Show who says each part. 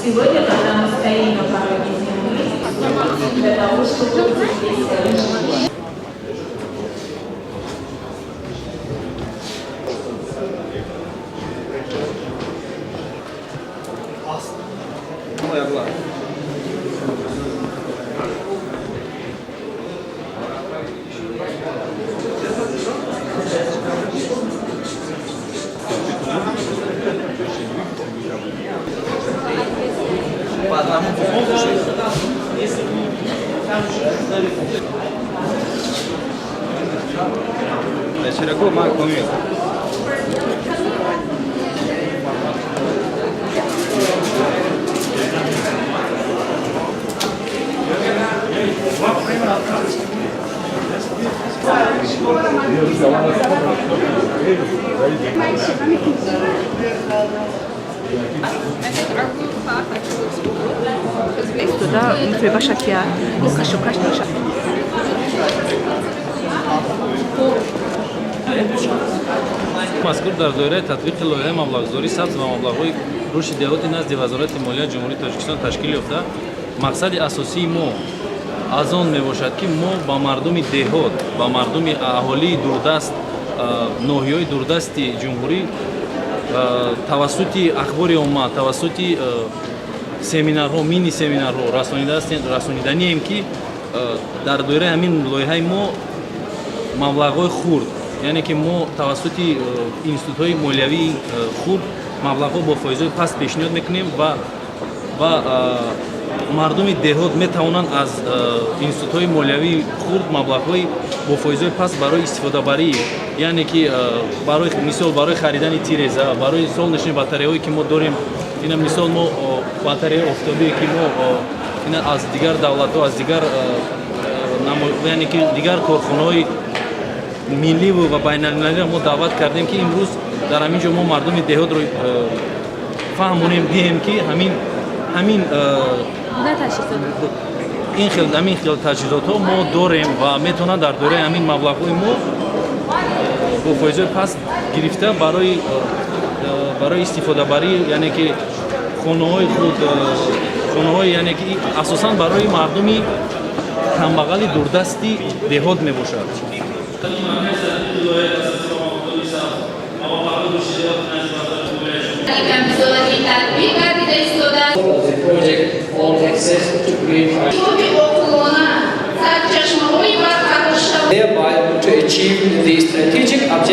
Speaker 1: Сегодня, когда мы стоим на пороге земли, для того, чтобы здесь
Speaker 2: Ayaklar. Широко маг помимо.
Speaker 3: תודה, מפלבשה כי הקשוקה שלושה.
Speaker 4: مذکور در دوره تطبیق لایحه مبلغ‌زایی سبز و مبلغ‌های رشد دهاتی نزد وزارت مالیه جمهوری تاجیکستان تشکیل یافته. مقصد اساسی ما از آن میباشد که ما با مردم دهات، با مردم اهالی دوردست، ناحیه‌های دوردست جمهوری توسط اخبار عامه، توسط سمینارها، مینی سمینارها رسانیدنی ایم که در دوره همین لایحه ما مبلغ‌های خرد، یعنی که ما توسط اینستیتوت‌های مالیوی خرد مبلغ‌ها با فایزهای پست پیشنهاد میکنیم و مردم دهات میتوانند از اینستیتوت‌های مالیوی خرد مبلغ‌های با فایزهای پست برای استفاده بری، یعنی که برای مثال برای خریدن تیرزه، برای سالنشین باتری‌هایی که ما داریم، اینا مثال ما باتری آفتابی که ما اینا از دیگر دولت‌ها، از دیگر یعنی که دیگر کارخانه‌های ملی و بین‌المللی ما دعوت کردیم که امروز در همین جا ما مردم دهات رو فهمونیم دیم که همین این خیلی تجهیزات ها ما داریم و میتونن در دوره همین مبلغ های ما با فایزهای پس گرفته برای استفاده بری، یعنی که خانه های خود، خانه های یعنی که اساساً برای مردمی کمبغل دوردستی دهات میباشد.
Speaker 5: Thereby to achieve the strategic objective